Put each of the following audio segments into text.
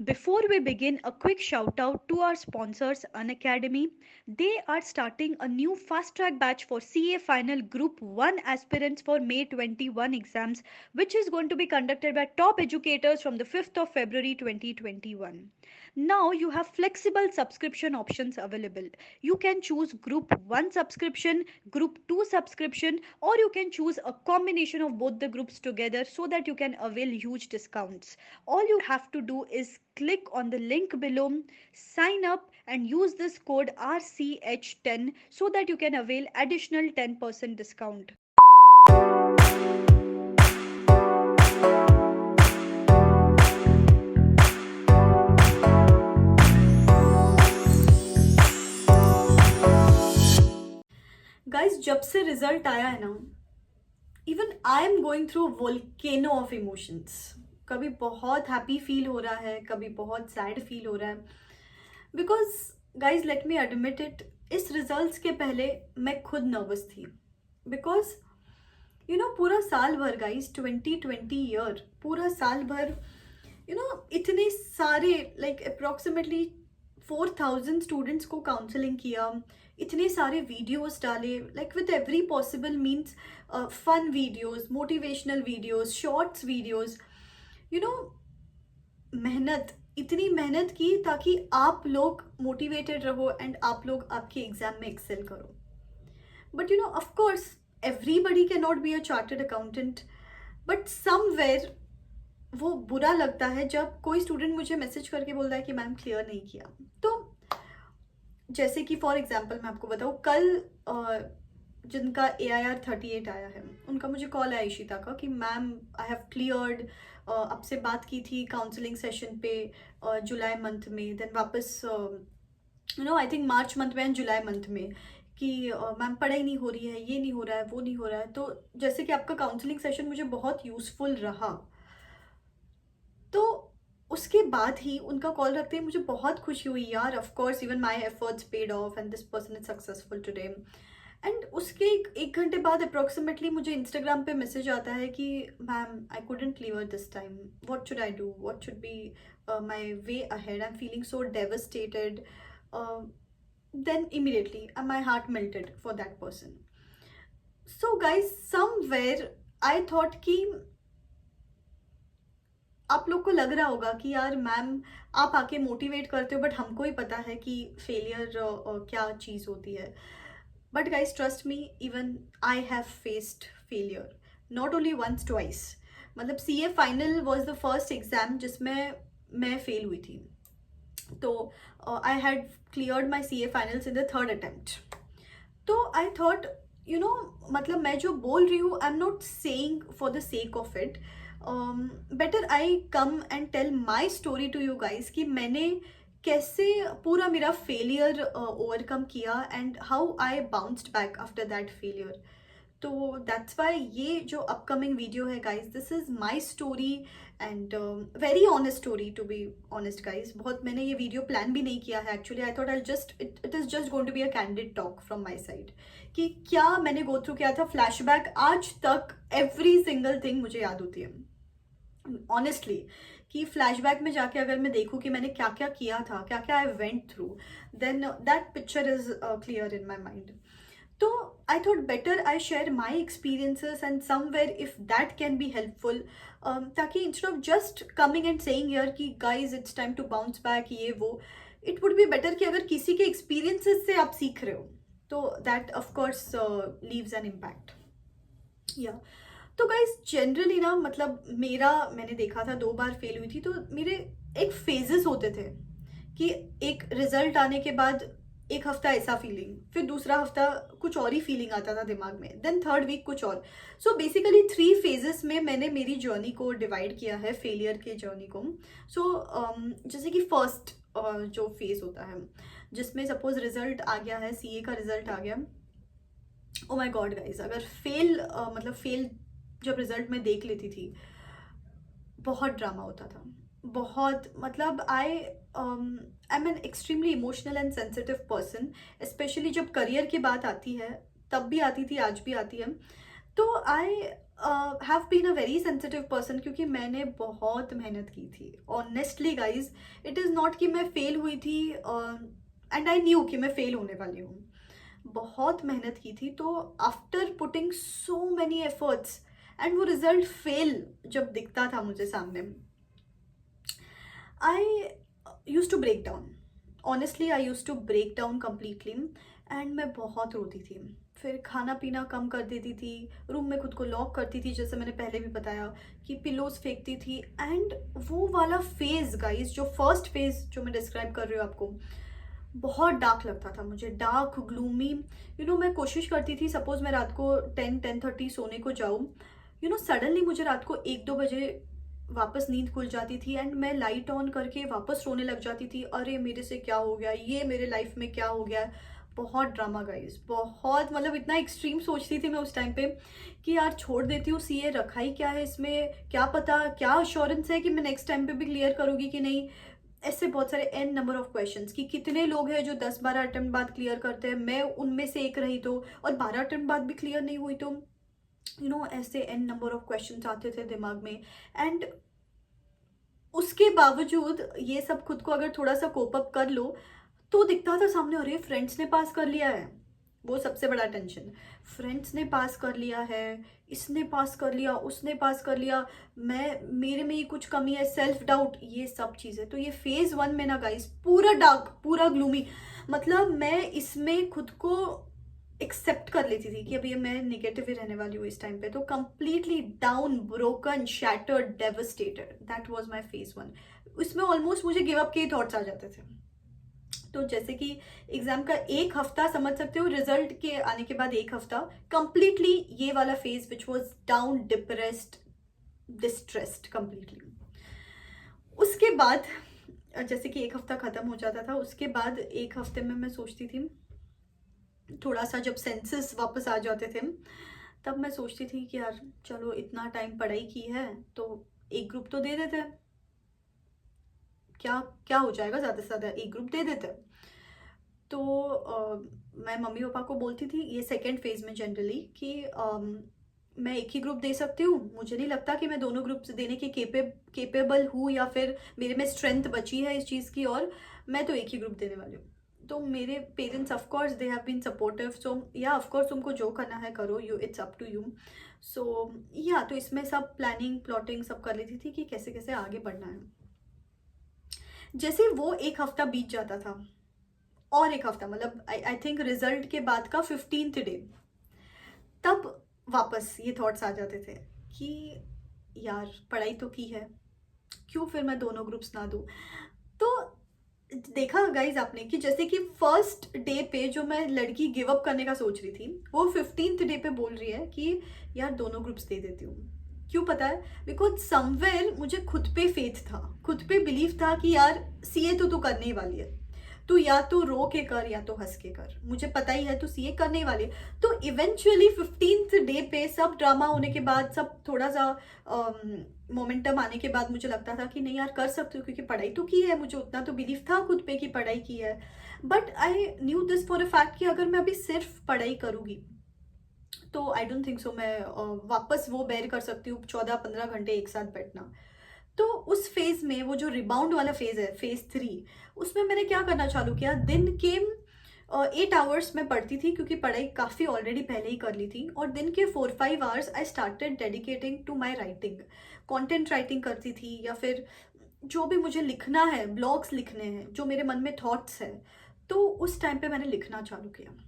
Before we begin, a quick shout out to our sponsors, Unacademy. They are starting a new fast track batch for CA Final Group 1 aspirants for May 21 exams, which is going to be conducted by top educators from the 5th of February 2021. Now you have flexible subscription options available. You can choose Group 1 subscription, Group 2 subscription, or you can choose a combination of both the groups together so that you can avail huge discounts. All you have to do is click on the link below, sign up, and use this code RCH10 so that you can avail additional 10% discount. Guys, जब से result आया है ना, even I am going through volcano of emotions. कभी बहुत happy feel हो रहा है, कभी बहुत सैड फील हो रहा है. Because guys, let me admit it, इस रिजल्ट्स के पहले मैं खुद नर्वस थी. बिकॉज पूरा साल भर गाइज, 2020 ईयर, पूरा साल भर इतने सारे लाइक अप्रॉक्सीमेटली 4000 स्टूडेंट्स को काउंसलिंग किया, इतने सारे वीडियोस डाले, like with every possible means, fun videos, motivational videos, shorts videos, मेहनत, इतनी मेहनत की ताकि आप लोग मोटिवेटेड रहो एंड आप लोग आपके एग्जाम में एक्सेल करो. But of course everybody can not be a chartered accountant, but somewhere वो बुरा लगता है जब कोई स्टूडेंट मुझे मैसेज करके बोलता है कि मैम क्लियर नहीं किया. तो जैसे कि फॉर एग्जांपल मैं आपको बताऊँ, कल जिनका AIR 38 आया है, उनका मुझे कॉल आया इशिता का कि मैम आई हैव क्लियर्ड, आपसे बात की थी काउंसलिंग सेशन पे जुलाई मंथ में, देन वापस आई थिंक मार्च मंथ में एंड जुलाई मंथ में, कि मैम पढ़ाई नहीं हो रही है, ये नहीं हो रहा है, वो नहीं हो रहा है. तो जैसे कि आपका काउंसलिंग सेशन मुझे बहुत यूजफुल रहा, तो उसके बाद ही उनका कॉल रखते ही मुझे बहुत खुशी हुई. यार, of course even my efforts paid of and this person is successful today. And उसके एक घंटे बाद अप्रॉक्सीमेटली मुझे इंस्टाग्राम पे मैसेज आता है कि ma'am I couldn't clear this time, what should I do, what should be my way ahead, I am feeling so devastated. Then immediately my heart melted for that person. So guys, somewhere I thought कि आप लोग को लग रहा होगा कि यार ma'am आप आके मोटिवेट करते हो, बट हमको ही पता है कि फेलियर क्या चीज़ होती है. But guys, trust me, even I have faced failure, not only once, twice. मतलब CA final was the first exam जिसमें मैं फेल हुई थी. तो I had cleared my CA finals in the third attempt. तो आई थॉट मतलब मैं जो बोल रही हूँ, I am not saying for the sake of it. Better I come and tell my story to you guys कि मैंने कैसे पूरा मेरा फेलियर ओवरकम किया and how I bounced back after that failure. तो दैट्स वाई ये जो upcoming video है guys, this is my story and very honest story, to be honest guys. बहुत मैंने ये वीडियो प्लान भी नहीं किया है actually. I thought I just it is just going to be a candid talk from my side कि क्या मैंने गो थ्रू किया था. फ्लैशबैक आज तक एवरी सिंगल थिंग मुझे याद होती है ऑनेस्टली, कि फ्लैशबैक में जाके अगर मैं देखूँ कि मैंने क्या क्या किया था, क्या क्या I went through, then that picture is clear in my mind. तो I thought better I share my experiences and somewhere if that can be helpful, ताकि instead of just coming and saying here कि guys it's time to bounce back, ये वो, it would be better कि अगर किसी के experiences से आप सीख रहे हो तो that of course leaves an impact. या तो गाइज, जनरली ना, मतलब मैंने देखा था 2 बार फेल हुई थी. तो मेरे एक फेजेस होते थे कि एक रिजल्ट आने के बाद एक हफ्ता ऐसा फीलिंग, फिर दूसरा हफ्ता कुछ और ही फीलिंग आता था दिमाग में, देन थर्ड वीक कुछ और. सो बेसिकली 3 फेजेस में मैंने मेरी जर्नी को डिवाइड किया है, फेलियर के जर्नी को. सो जैसे कि फर्स्ट जो फेज होता है, जिसमें सपोज रिजल्ट आ गया है, CA का रिजल्ट आ गया. ओ माई गॉड गाइज, अगर मतलब फेल जब रिजल्ट में देख लेती थी, बहुत ड्रामा होता था, बहुत. मतलब I am an extremely emotional and sensitive person, specially जब करियर की बात आती है, तब भी आती थी, आज भी आती है. तो I have been a very sensitive person, क्योंकि मैंने बहुत मेहनत की थी honestly guys. It is not कि मैं फेल हुई थी एंड आई न्यू कि मैं फेल होने वाली हूँ. बहुत मेहनत की थी, तो after putting so many efforts and वो रिजल्ट फेल जब दिखता था मुझे सामने, I use to break down. Honestly I use to break down completely and मैं बहुत रोती थी. फिर खाना पीना कम कर देती थी, रूम में खुद को लॉक करती थी, जैसे मैंने पहले भी बताया कि पिलोज फेंकती थी. एंड वो वाला फेज गाइस, जो फर्स्ट फेज जो मैं डिस्क्राइब कर रही हूँ आपको, बहुत डार्क लगता था मुझे, डार्क ग्लूमी. मैं कोशिश करती थी, सपोज मैं रात को 10-10:30 सोने को जाऊँ, सडनली मुझे रात को 1-2 बजे वापस नींद खुल जाती थी एंड मैं लाइट ऑन करके वापस रोने लग जाती थी. अरे मेरे से क्या हो गया, ये मेरे लाइफ में क्या हो गया. बहुत ड्रामा गाइस, बहुत, मतलब इतना एक्सट्रीम सोचती थी मैं उस टाइम पे कि यार छोड़ देती हूँ, सीए रखा ही क्या है इसमें, क्या पता, क्या अश्योरेंस है कि मैं नेक्स्ट टाइम पे भी क्लियर करूँगी कि नहीं. ऐसे बहुत सारे एन नंबर ऑफ क्वेश्चंस कि कितने लोग हैं जो 10-12 अटेम्प्ट बाद क्लियर करते हैं, मैं उनमें से एक रही तो, और 12 अटेम्प्ट बाद भी क्लियर नहीं हुई तो, ऐसे एन नंबर ऑफ क्वेश्चंस आते थे दिमाग में. एंड उसके बावजूद ये सब खुद को अगर थोड़ा सा कोप अप कर लो तो दिखता था सामने, अरे फ्रेंड्स ने पास कर लिया है. वो सबसे बड़ा टेंशन, फ्रेंड्स ने पास कर लिया है, इसने पास कर लिया, उसने पास कर लिया, मेरे में ही कुछ कमी है, सेल्फ डाउट, ये सब चीज़ें. तो ये फेज 1 में ना गाइस पूरा डार्क, पूरा ग्लूमी. मतलब मैं इसमें खुद को एक्सेप्ट कर लेती थी कि अभी मैं नेगेटिव ही रहने वाली हूँ इस टाइम पे. तो completely down, broken, shattered, devastated, that was my phase 1. इसमें ऑलमोस्ट मुझे गिव अप के थॉट्स आ जाते थे. तो जैसे कि एग्जाम का एक हफ्ता समझ सकते हो, रिजल्ट के आने के बाद एक हफ्ता कंप्लीटली ये वाला phase which was down, depressed, distressed completely. उसके बाद जैसे कि एक हफ्ता खत्म हो जाता था, उसके बाद एक हफ्ते में मैं सोचती थी, थोड़ा सा जब सेंसेस वापस आ जाते थे तब मैं सोचती थी कि यार चलो इतना टाइम पढ़ाई की है तो एक ग्रुप तो दे देते हैं, क्या क्या हो जाएगा, ज़्यादा से ज़्यादा एक ग्रुप दे देते हैं. तो मैं मम्मी पापा को बोलती थी ये सेकेंड फेज में जनरली कि मैं एक ही ग्रुप दे सकती हूँ, मुझे नहीं लगता कि मैं दोनों ग्रुप्स देने के केपेबल हूँ या फिर मेरे में स्ट्रेंथ बची है इस चीज़ की, और मैं तो एक ही ग्रुप देने वाली हूँ. तो मेरे parents of course they have been supportive. So yeah of course तुमको जो करना है करो, you it's up to you. So या तो इसमें सब प्लानिंग प्लॉटिंग सब कर लेती थी कि कैसे कैसे आगे बढ़ना है. जैसे वो एक हफ्ता बीत जाता था, और एक हफ्ता मतलब आई थिंक रिजल्ट के बाद का 15th डे, तब वापस ये थॉट्स आ जाते थे कि यार पढ़ाई तो की है, क्यों फिर मैं दोनों ग्रुप्स ना दूँ. तो देखा गाइज आपने कि जैसे कि फर्स्ट डे पे जो मैं लड़की गिव अप करने का सोच रही थी, वो 15th डे पे बोल रही है कि यार दोनों ग्रुप्स दे देती हूँ. क्यों पता है? बिकॉज समवेयर मुझे खुद पे फेथ था, खुद पे बिलीव था कि यार सीए तो तू करने ही वाली है, तू या तो रो के कर या तो हंस के कर, मुझे पता ही है तू सीए करने ही वाली है. तो इवेंचुअली 15th डे पे सब ड्रामा होने के बाद, सब थोड़ा सा मोमेंटम आने के बाद मुझे लगता था कि नहीं यार कर सकती हूँ, क्योंकि पढ़ाई तो की है, मुझे उतना तो बिलीव था खुद पे कि पढ़ाई की है. But I knew this for a fact कि अगर मैं अभी सिर्फ पढ़ाई करूँगी तो आई डोंट थिंक सो मैं वापस वो बेर कर सकती हूँ 14-15 घंटे एक साथ बैठना. तो उस फेज में, वो जो रिबाउंड वाला फेज है, फेज 3, उसमें मैंने क्या करना चालू किया, दिन के 8 आवर्स में पढ़ती थी, क्योंकि पढ़ाई काफ़ी ऑलरेडी पहले ही कर ली थी, और दिन के 4-5 hours I started dedicating to my writing. Content writing करती थी, या फिर जो भी मुझे लिखना है, ब्लॉग्स लिखने हैं, जो मेरे मन में थॉट्स है, तो उस टाइम पे मैंने लिखना चालू किया.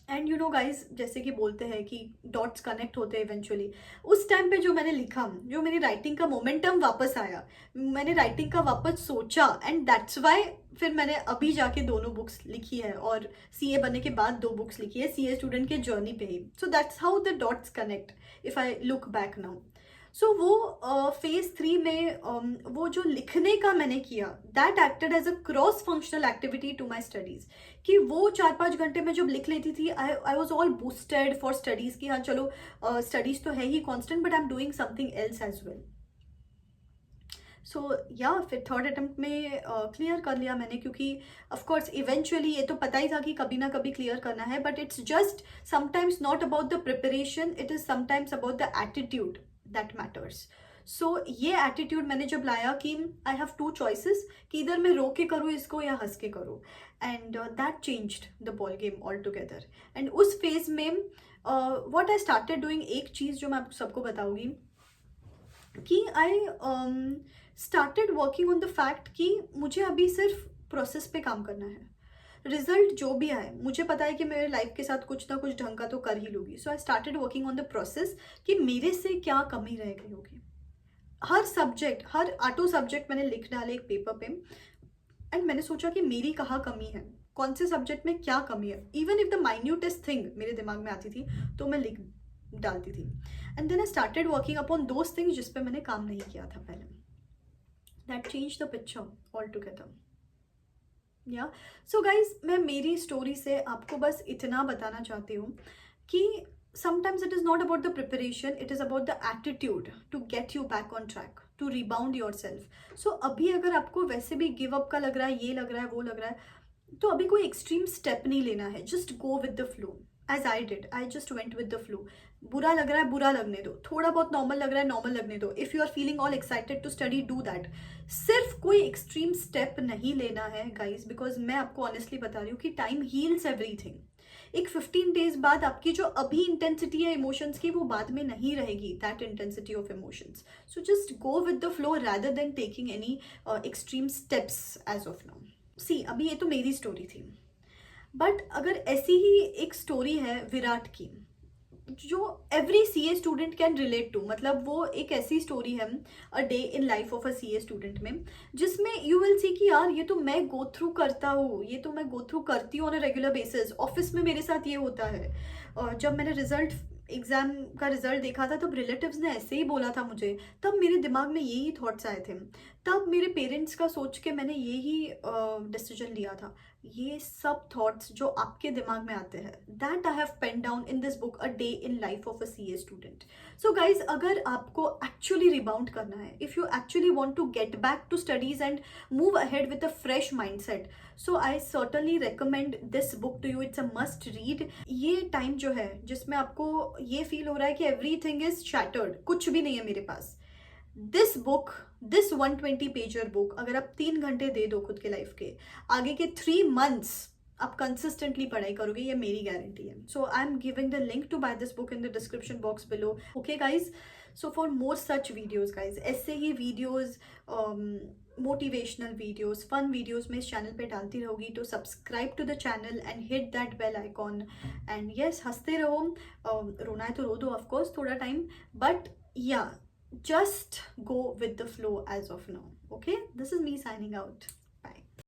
एंड यू नो गाइज, जैसे कि बोलते हैं कि डॉट्स कनेक्ट होते हैं इवेंचुअली, उस टाइम पे जो मैंने लिखा, जो मेरी राइटिंग का मोमेंटम वापस आया, मैंने राइटिंग का वापस सोचा, एंड दैट्स वाई फिर मैंने अभी जाके दोनों बुक्स लिखी है, और सीए बनने के बाद 2 बुक्स लिखी है सीए स्टूडेंट के जर्नी पे ही. So that's how the dots connect if I look back now. So वो फेज 3 में वो जो लिखने का मैंने किया, that acted as a cross functional activity to my studies. कि वो 4-5 घंटे में जब लिख लेती थी, I was all boosted for studies कि हाँ चलो स्टडीज़ तो है ही constant, but I am doing something else as well. So या फिर थर्ड अटेम्प्ट में क्लियर कर लिया मैंने, क्योंकि ऑफ कोर्स इवेंचुअली ये तो पता ही था कि कभी ना कभी क्लियर करना है, but it's just sometimes not about the preparation, it is sometimes about the attitude that matters. So ये एटीट्यूड मैंने जब लाया कि आई हैव टू चॉइसेस, कि इधर मैं रो के करूँ इसको या हंस के करूँ, and that changed the ball game all together. And उस फेज में व्हाट आई स्टार्टेड डूइंग, एक चीज़ जो मैं आपको सबको बताऊंगी, कि आई started working on the fact कि मुझे अभी सिर्फ प्रोसेस पे काम करना है. रिजल्ट जो भी आए, मुझे पता है कि मेरे लाइफ के साथ कुछ ना कुछ ढंग का तो कर ही लूँगी. So I started working on the process कि मेरे से क्या कमी रह गई होगी. हर सब्जेक्ट, हर आटो सब्जेक्ट मैंने लिख डाले एक पेपर पे, एंड मैंने सोचा कि मेरी कहाँ कमी है, कौन से सब्जेक्ट में क्या कमी है. Even if the minutest thing मेरे दिमाग में आती थी तो मैं लिख डालती थी. And then I started working upon those things जिस पे मैंने काम नहीं किया था पहले. That change the picture all together. Yeah so guys, मैं मेरी स्टोरी से आपको बस इतना बताना चाहती हूँ कि sometimes it is not about the preparation, it is about the attitude to get you back on track, to rebound yourself. So अभी अगर आपको वैसे भी गिव अप का लग रहा है, ये लग रहा है, वो लग रहा है, तो अभी कोई एक्सट्रीम स्टेप नहीं लेना है. Just go with the flow as I did. I just went with the flow. बुरा लग रहा है, बुरा लगने दो. थोड़ा बहुत नॉर्मल लग रहा है, नॉर्मल लगने दो. If you are feeling all excited to study, do that. सिर्फ कोई एक्सट्रीम स्टेप नहीं लेना है गाइज, बिकॉज मैं आपको ऑनेस्टली बता रही हूँ कि टाइम हील्स एवरीथिंग. एक 15 डेज बाद आपकी जो अभी इंटेंसिटी है इमोशंस की, वो बाद में नहीं रहेगी, that intensity of emotions. So just go with the flow rather than taking any extreme steps as of now. See, अभी ये तो मेरी स्टोरी थी, बट अगर ऐसी ही एक स्टोरी है विराट की, जो every CA student can relate to. मतलब वो एक ऐसी स्टोरी है, a day in life of a CA student में, जिसमें यू विल सी कि यार ये तो मैं गो थ्रू करता हूँ, ये तो मैं गो थ्रू करती हूँ on a regular basis. Office में मेरे साथ ये होता है. जब मैंने एग्जाम का रिजल्ट देखा था, तब रिलेटिव्स ने ऐसे ही बोला था मुझे, तब मेरे दिमाग में यही थॉट्स आए थे, तब मेरे पेरेंट्स का सोच के मैंने यही डिसीजन लिया था. ये सब थॉट्स जो आपके दिमाग में आते हैं, that I have pen down in this book, a day in life of a CA student. So guys, अगर आपको एक्चुअली रिबाउंड करना है, if you actually want to get back to studies and move ahead with a fresh mindset, so I certainly recommend this book to you. It's a must read. ये time जो है जिसमें आपको ये feel हो रहा है कि एवरीथिंग इज शैटर्ड, कुछ भी नहीं है मेरे पास, this book, this 120 pager book, अगर आप 3 घंटे दे दो खुद के लाइफ के, आगे के 3 months आप कंसिस्टेंटली पढ़ाई करोगे, ये मेरी गारंटी है. So I am giving the link to buy this book in the description box below. Okay guys, so for more such videos guys, ऐसे ही videos, motivational videos, fun videos मैं इस चैनल पे डालती रहूँगी. तो subscribe to the channel and hit that bell icon. And yes, हंसते रहो. रोना है तो रो दो ऑफकोर्स थोड़ा time, but yeah just go with the flow as of now. Okay, this is me signing out.